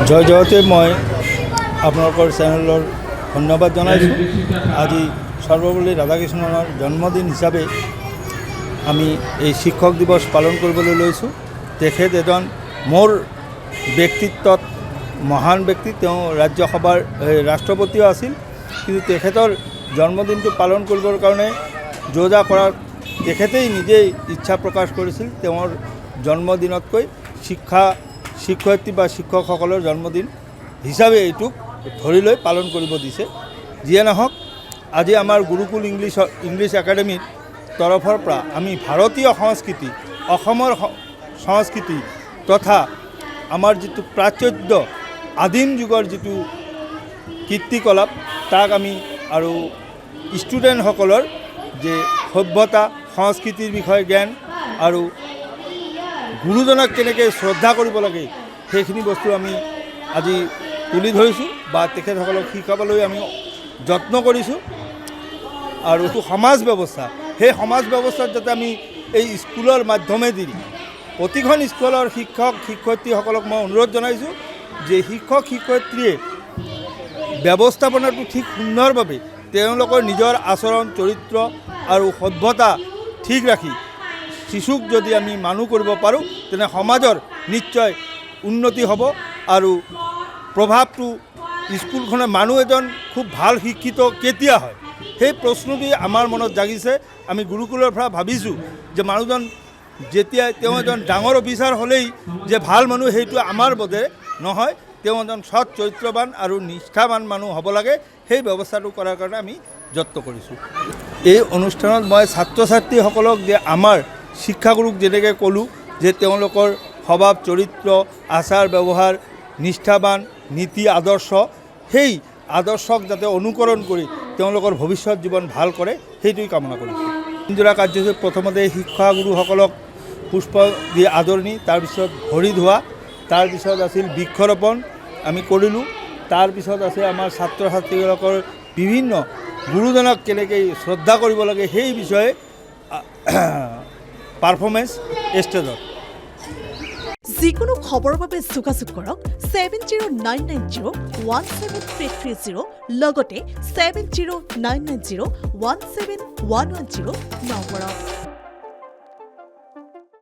জয় জয়তে মই আপোনালোকৰ চেনেলৰ ধন্যবাদ জনাইছোঁ। আজি সৰ্বপল্লী ৰাধাকৃষ্ণনৰ জন্মদিন হিচাপে আমি এই শিক্ষক দিৱস পালন কৰিবলৈ লৈছোঁ। তেখেত এজন মোৰ ব্যক্তিত্বত মহান ব্যক্তি। তেওঁ ৰাজ্যসভাৰ ৰাষ্ট্ৰপতিও আছিল, কিন্তু তেখেতৰ জন্মদিনটো পালন কৰিবৰ কাৰণে যোজা কৰাৰ তেখেতেই নিজেই ইচ্ছা প্ৰকাশ কৰিছিল। তেওঁৰ জন্মদিনতকৈ শিক্ষয়িত্ৰী বা শিক্ষকসকলৰ জন্মদিন হিচাপে এইটোক ধৰি লৈ পালন কৰিব দিছে। যিয়ে নহওক, আজি আমাৰ গুৰুকুল ইংলিছ একাডেমীৰ তৰফৰ পৰা আমি ভাৰতীয় সংস্কৃতি, অসমৰ সংস্কৃতি তথা আমাৰ যিটো প্ৰাচুৰ্য আদিম যুগৰ যিটো কীৰ্তিকলাপ, তাক আমি আৰু ষ্টুডেণ্টসকলৰ যে সভ্যতা সংস্কৃতিৰ বিষয়ে জ্ঞান আৰু গুৰুজনক কেনেকৈ শ্ৰদ্ধা কৰিব লাগে সেইখিনি বস্তু আমি আজি তুলি ধৰিছোঁ বা তেখেতসকলক শিকাবলৈ আমি যত্ন কৰিছোঁ। আৰু এইটো সমাজ ব্যৱস্থা, সেই সমাজ ব্যৱস্থাত যাতে আমি এই স্কুলৰ মাধ্যমেদি প্ৰতিখন স্কুলৰ শিক্ষক শিক্ষয়িত্ৰীসকলক মই অনুৰোধ জনাইছোঁ যে শিক্ষক শিক্ষয়িত্ৰীয়ে ব্যৱস্থাপনাটো ঠিক সুন্দৰভাৱে তেওঁলোকৰ নিজৰ আচৰণ চৰিত্ৰ আৰু সভ্যতা ঠিক ৰাখি শিশুক যদি আমি মানুহ কৰিব পাৰোঁ, তেনে সমাজৰ নিশ্চয় উন্নতি হ'ব। আৰু প্ৰভাৱটো স্কুলখনে মানুহ এজন খুব ভাল শিক্ষিত কেতিয়া হয়, সেই প্ৰশ্নটি আমাৰ মনত জাগিছে। আমি গুৰুকুলৰ পৰা ভাবিছোঁ যে মানুহজন যেতিয়া তেওঁ এজন ডাঙৰ অফিচাৰ হ'লেই যে ভাল মানুহ, সেইটো আমাৰ বোধে নহয়। তেওঁ এজন সৎ চৰিত্ৰৱান আৰু নিষ্ঠাৱান মানুহ হ'ব লাগে। সেই ব্যৱস্থাটো কৰাৰ কাৰণে আমি যত্ন কৰিছোঁ। এই অনুষ্ঠানত মই ছাত্ৰ ছাত্ৰীসকলক যে আমাৰ শিক্ষাগুৰুক যেনেকৈ ক'লোঁ যে তেওঁলোকৰ স্বভাৱ চৰিত্ৰ আচাৰ ব্যৱহাৰ নিষ্ঠাৱান নীতি আদৰ্শ, সেই আদৰ্শক যাতে অনুকৰণ কৰি তেওঁলোকৰ ভৱিষ্যত জীৱন ভাল কৰে, সেইটোৱেই কামনা কৰিছোঁ। দিনজোৰা কাৰ্যসূচীত প্ৰথমতে শিক্ষাগুৰুসকলক পুষ্প দি আদৰণি, তাৰপিছত ভৰি ধোৱা, তাৰপিছত আছিল বৃক্ষৰোপণ আমি কৰিলোঁ। তাৰপিছত আছে আমাৰ ছাত্ৰ ছাত্ৰীসকলৰ বিভিন্ন গুৰুজনক কেনেকৈ শ্ৰদ্ধা কৰিব লাগে সেই বিষয়ে পাৰফৰ্মেঞ্চ ষ্টেজত। যিকোনো খবৰৰ বাবে যোগাযোগ কৰক 7099017330 লগতে 7099017110 নম্বৰত।